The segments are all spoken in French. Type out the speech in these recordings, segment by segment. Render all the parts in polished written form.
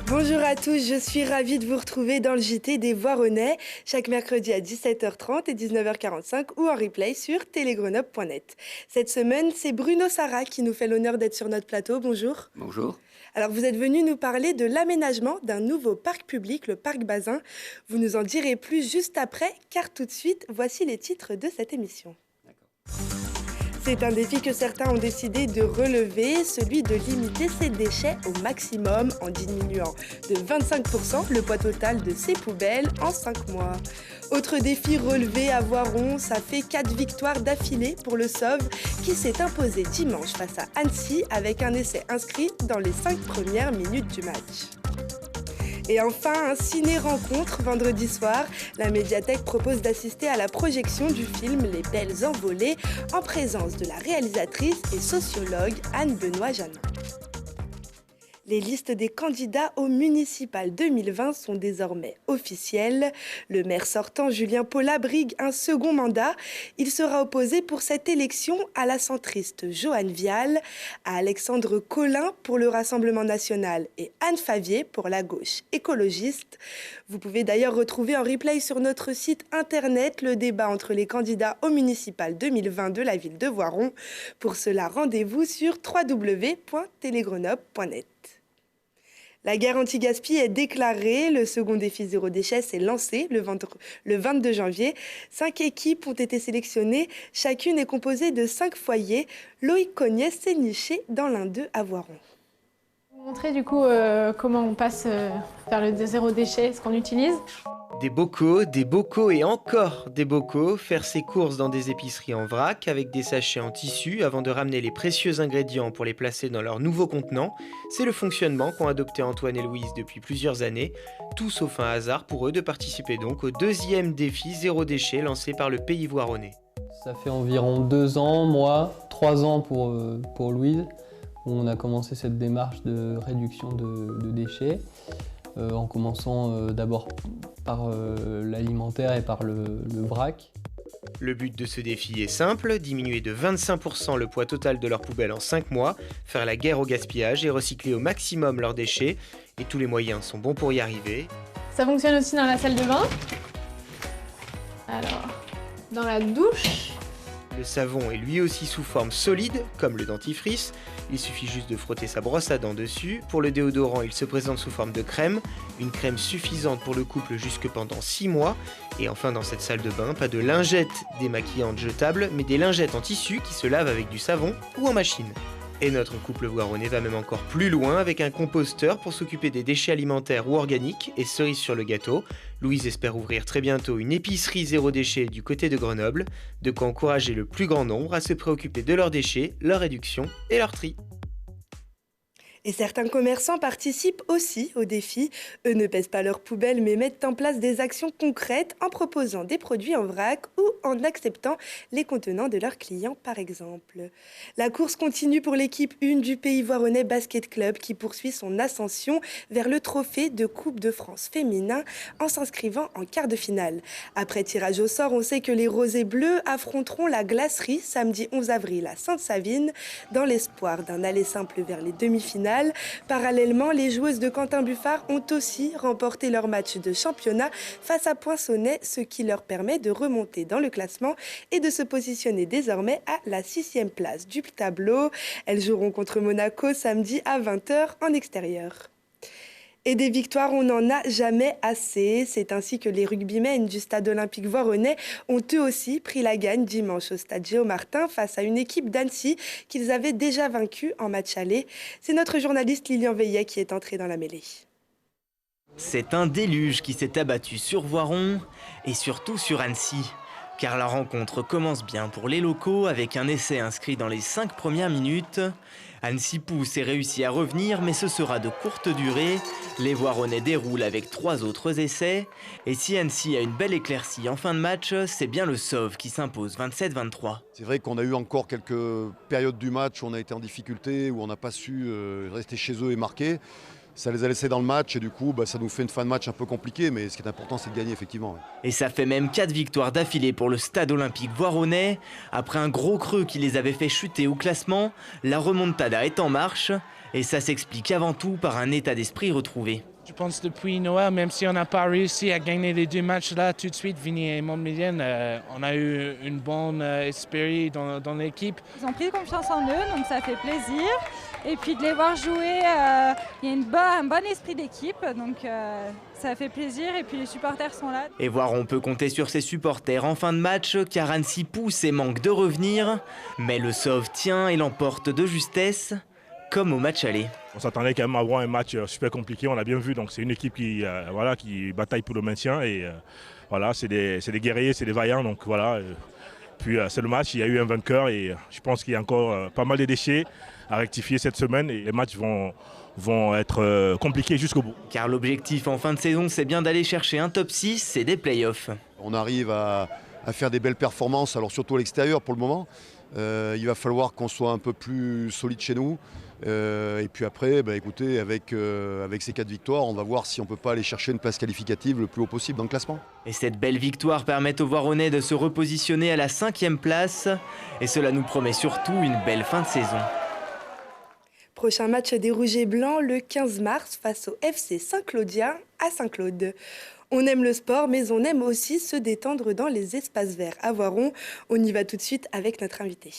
Bonjour à tous, je suis ravie de vous retrouver dans le JT des Voironnais, chaque mercredi à 17h30 et 19h45 ou en replay sur télégrenoble.net. Cette semaine, c'est Bruno Sarra qui nous fait l'honneur d'être sur notre plateau. Bonjour. Bonjour. Alors, vous êtes venu nous parler de l'aménagement d'un nouveau parc public, le Parc Bazin. Vous nous en direz plus juste après, car tout de suite, voici les titres de cette émission. C'est un défi que certains ont décidé de relever, celui de limiter ses déchets au maximum en diminuant de 25% le poids total de ses poubelles en 5 mois. Autre défi relevé à Voiron, ça fait 4 victoires d'affilée pour le SOV qui s'est imposé dimanche face à Annecy avec un essai inscrit dans les 5 premières minutes du match. Et enfin, un ciné-rencontre vendredi soir. La médiathèque propose d'assister à la projection du film Les Belles Envolées en présence de la réalisatrice et sociologue Anne-Benoît-Janin. Les listes des candidats au municipal 2020 sont désormais officielles. Le maire sortant, Julien Paula, brigue un second mandat. Il sera opposé pour cette élection à la centriste Joanne Vial, à Alexandre Collin pour le Rassemblement national et Anne Favier pour la gauche écologiste. Vous pouvez d'ailleurs retrouver en replay sur notre site internet le débat entre les candidats au municipal 2020 de la ville de Voiron. Pour cela, rendez-vous sur www.télégrenoble.net. La guerre anti-gaspi est déclarée. Le second défi zéro déchet s'est lancé le 22 janvier. 5 équipes ont été sélectionnées. Chacune est composée de 5 foyers. Loïc Cognet s'est niché dans l'un d'eux à Voiron. Vous montrer du coup comment on passe vers le zéro déchet, ce qu'on utilise. Des bocaux et encore des bocaux, faire ses courses dans des épiceries en vrac avec des sachets en tissu avant de ramener les précieux ingrédients pour les placer dans leur nouveau contenant, c'est le fonctionnement qu'ont adopté Antoine et Louise depuis plusieurs années, tout sauf un hasard pour eux de participer donc au deuxième défi zéro déchet lancé par le Pays Voironnais. Ça fait environ 2 ans, moi, 3 ans pour Louise, où on a commencé cette démarche de réduction de déchets. En commençant d'abord par l'alimentaire et par le vrac. Le but de ce défi est simple, diminuer de 25% le poids total de leurs poubelles en 5 mois, faire la guerre au gaspillage et recycler au maximum leurs déchets. Et tous les moyens sont bons pour y arriver. Ça fonctionne aussi dans la salle de bain. Alors, dans la douche. Le savon est lui aussi sous forme solide, comme le dentifrice. Il suffit juste de frotter sa brosse à dents dessus. Pour le déodorant, il se présente sous forme de crème. Une crème suffisante pour le couple jusque pendant 6 mois. Et enfin, dans cette salle de bain, pas de lingettes démaquillantes jetables, mais des lingettes en tissu qui se lavent avec du savon ou en machine. Et notre couple voironnais va même encore plus loin avec un composteur pour s'occuper des déchets alimentaires ou organiques. Et cerise sur le gâteau, Louise espère ouvrir très bientôt une épicerie zéro déchet du côté de Grenoble, de quoi encourager le plus grand nombre à se préoccuper de leurs déchets, leur réduction et leur tri. Et certains commerçants participent aussi au défi. Eux ne pèsent pas leurs poubelles mais mettent en place des actions concrètes en proposant des produits en vrac ou en acceptant les contenants de leurs clients par exemple. La course continue pour l'équipe 1 du Pays Voironnais Basket Club qui poursuit son ascension vers le trophée de Coupe de France féminin en s'inscrivant en quart de finale. Après tirage au sort, on sait que les Rosés Bleus affronteront la Glacerie samedi 11 avril à Sainte-Savine dans l'espoir d'un aller simple vers les demi-finales. Parallèlement, les joueuses de Quentin Buffard ont aussi remporté leur match de championnat face à Poinçonnet, ce qui leur permet de remonter dans le classement et de se positionner désormais à la 6e place du tableau. Elles joueront contre Monaco samedi à 20h en extérieur. Et des victoires, on n'en a jamais assez. C'est ainsi que les rugbymen du stade olympique voironnais ont eux aussi pris la gagne dimanche au stade Géo-Martin face à une équipe d'Annecy qu'ils avaient déjà vaincue en match aller. C'est notre journaliste Lilian Veillet qui est entré dans la mêlée. C'est un déluge qui s'est abattu sur Voiron et surtout sur Annecy. Car la rencontre commence bien pour les locaux avec un essai inscrit dans les 5 premières minutes. Annecy pousse et réussit à revenir, mais ce sera de courte durée. Les Voironnais déroulent avec 3 autres essais. Et si Annecy a une belle éclaircie en fin de match, c'est bien le SOV qui s'impose 27-23. C'est vrai qu'on a eu encore quelques périodes du match où on a été en difficulté, où on n'a pas su rester chez eux et marquer. ça les a laissés dans le match et du coup ça nous fait une fin de match un peu compliquée, mais ce qui est important c'est de gagner effectivement. Ouais. Et ça fait même 4 victoires d'affilée pour le Stade Olympique Voironnais. Après un gros creux qui les avait fait chuter au classement, la remontada est en marche et ça s'explique avant tout par un état d'esprit retrouvé. Je pense depuis Noël, même si on n'a pas réussi à gagner les 2 matchs là tout de suite, Vigny et Montmélian, on a eu une bonne esprit dans l'équipe. Ils ont pris confiance en eux, donc ça fait plaisir. Et puis de les voir jouer, il y a un bon esprit d'équipe, donc ça fait plaisir. Et puis les supporters sont là. Et Voiron peut compter sur ses supporters en fin de match, car Annecy pousse et manque de revenir. Mais le Sauve tient et l'emporte de justesse, comme au match aller. On s'attendait quand même à avoir un match super compliqué, on l'a bien vu, donc c'est une équipe qui bataille pour le maintien et c'est des guerriers, c'est des vaillants, donc voilà. Puis c'est le match, il y a eu un vainqueur et je pense qu'il y a encore pas mal de déchets à rectifier cette semaine et les matchs vont être compliqués jusqu'au bout. Car l'objectif en fin de saison, c'est bien d'aller chercher un top 6 et des playoffs. On arrive à faire des belles performances, alors surtout à l'extérieur pour le moment. Il va falloir qu'on soit un peu plus solide chez nous. Et puis après, écoutez, avec ces 4 victoires, on va voir si on ne peut pas aller chercher une place qualificative le plus haut possible dans le classement. Et cette belle victoire permet aux Voironnais de se repositionner à la 5e place. Et cela nous promet surtout une belle fin de saison. Prochain match des Rouges et Blancs le 15 mars face au FC Saint-Claudien à Saint-Claude. On aime le sport, mais on aime aussi se détendre dans les espaces verts à Voiron. On y va tout de suite avec notre invité.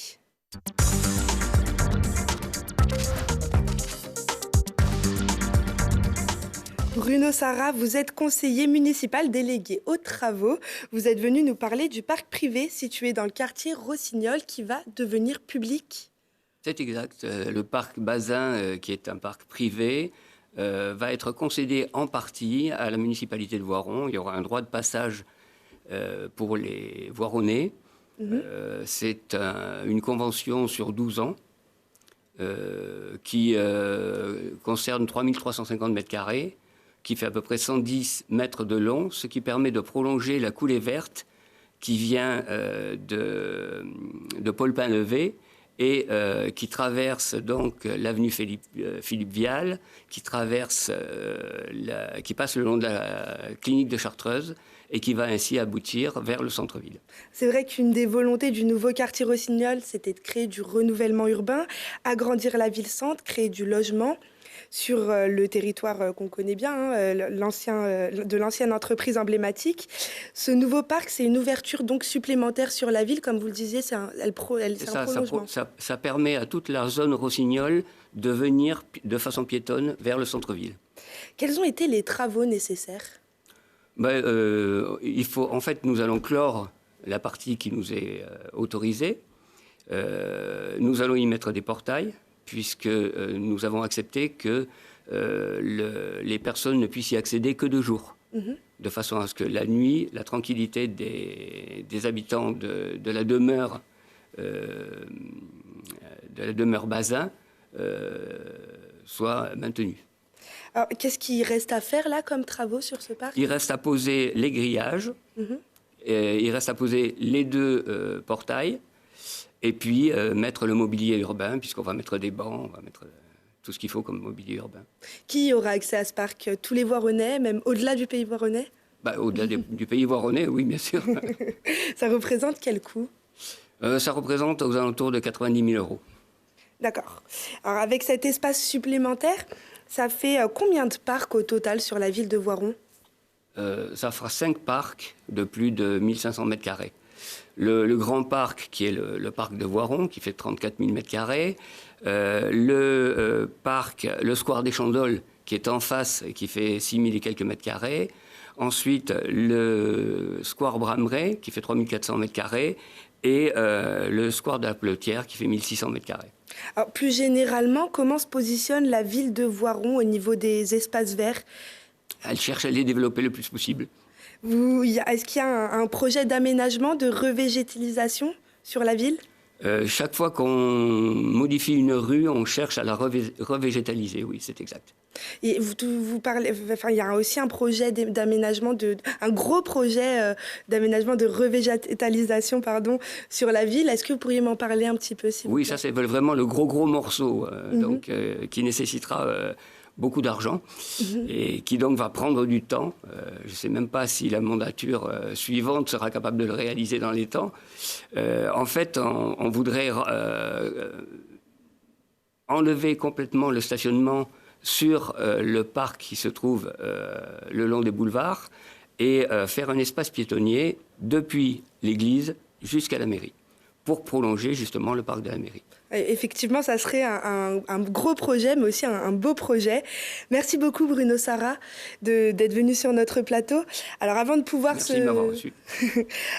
Bruno Sarra, vous êtes conseiller municipal délégué aux travaux. Vous êtes venu nous parler du parc privé situé dans le quartier Rossignol qui va devenir public. C'est exact. Le parc Bazin, qui est un parc privé, va être concédé en partie à la municipalité de Voiron. Il y aura un droit de passage pour les Voironnais. C'est une convention sur 12 ans qui concerne 3350 mètres carrés, qui fait à peu près 110 mètres de long, ce qui permet de prolonger la coulée verte qui vient de Paul Painlevé et qui traverse donc l'avenue Philippe Vial, qui passe le long de la clinique de Chartreuse et qui va ainsi aboutir vers le centre-ville. C'est vrai qu'une des volontés du nouveau quartier Rossignol, c'était de créer du renouvellement urbain, agrandir la ville-centre, créer du logement sur le territoire qu'on connaît bien, de l'ancienne entreprise emblématique. Ce nouveau parc, c'est une ouverture donc supplémentaire sur la ville, comme vous le disiez, c'est un prolongement. Ça permet à toute la zone Rossignol de venir de façon piétonne vers le centre-ville. Quels ont été les travaux nécessaires ? Nous allons clore la partie qui nous est autorisée. Nous allons y mettre des portails, puisque nous avons accepté que les personnes ne puissent y accéder que de jour, de façon à ce que la nuit, la tranquillité des habitants de la demeure Bazin soit maintenue. Alors, qu'est-ce qu'il reste à faire là comme travaux sur ce parc ? Il reste à poser les grillages, il reste à poser les 2 portails, et puis mettre le mobilier urbain, puisqu'on va mettre des bancs, on va mettre tout ce qu'il faut comme mobilier urbain. Qui aura accès à ce parc ? Tous les Voironnais, même au-delà du pays voironnais ? Au-delà du pays voironnais, oui, bien sûr. Ça représente quel coût ? Ça représente aux alentours de 90 000 €. D'accord. Alors avec cet espace supplémentaire, ça fait combien de parcs au total sur la ville de Voiron ? Ça fera 5 parcs de plus de 1500 mètres carrés. Le grand parc, qui est le parc de Voiron, qui fait 34 000 mètres carrés. Le square des Chandoles, qui est en face et qui fait 6 000 et quelques mètres carrés. Ensuite, le square Brameret, qui fait 3 400 mètres carrés. Et le square de la Pelotière, qui fait 1600 mètres carrés. Alors, plus généralement, comment se positionne la ville de Voiron au niveau des espaces verts ? Elle cherche à les développer le plus possible. Est-ce qu'il y a un projet d'aménagement, de revégétalisation sur la ville ? Chaque fois qu'on modifie une rue, on cherche à la revégétaliser, oui, c'est exact. Et vous parlez, il y a aussi un projet d'aménagement, un gros projet d'aménagement de revégétalisation, sur la ville. Est-ce que vous pourriez m'en parler un petit peu, s'il vous plaît ? Oui, ça c'est vraiment le gros morceau, qui nécessitera beaucoup d'argent et qui donc va prendre du temps. Je ne sais même pas si la mandature suivante sera capable de le réaliser dans les temps. En fait, on voudrait enlever complètement le stationnement sur le parc qui se trouve le long des boulevards et faire un espace piétonnier depuis l'église jusqu'à la mairie pour prolonger justement le parc de la mairie. Effectivement, ça serait un gros projet, mais aussi un beau projet. Merci beaucoup Bruno Sarra d'être venu sur notre plateau. Alors avant de pouvoir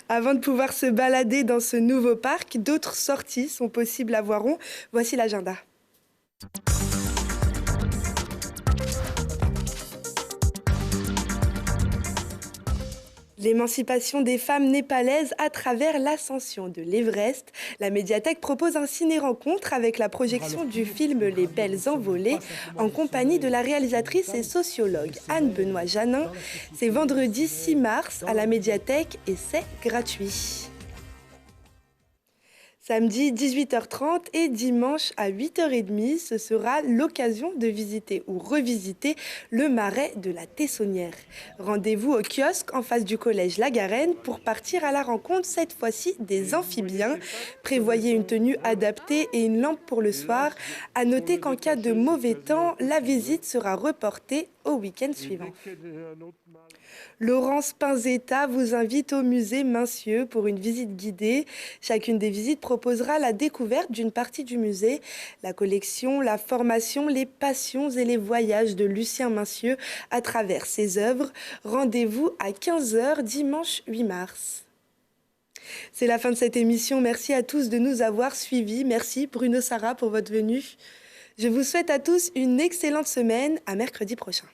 avant de pouvoir se balader dans ce nouveau parc, d'autres sorties sont possibles à Voiron. Voici l'agenda. L'émancipation des femmes népalaises à travers l'ascension de l'Everest. La médiathèque propose un ciné-rencontre avec la projection du film Les Belles Envolées en compagnie de la réalisatrice et sociologue Anne-Benoît Janin. C'est vendredi 6 mars à la médiathèque et c'est gratuit. Samedi 18h30 et dimanche à 8h30, ce sera l'occasion de visiter ou revisiter le marais de la Tessonnière. Rendez-vous au kiosque en face du collège La Garenne pour partir à la rencontre cette fois-ci des amphibiens. Prévoyez une tenue adaptée et une lampe pour le soir. À noter qu'en cas de mauvais temps, la visite sera reportée au week-end suivant. Laurence Pinzetta vous invite au musée Mincieux pour une visite guidée. Chacune des visites proposera la découverte d'une partie du musée, la collection, la formation, les passions et les voyages de Lucien Mincieux à travers ses œuvres. Rendez-vous à 15h dimanche 8 mars. C'est la fin de cette émission. Merci à tous de nous avoir suivis. Merci Bruno Sarra pour votre venue. Je vous souhaite à tous une excellente semaine. À mercredi prochain.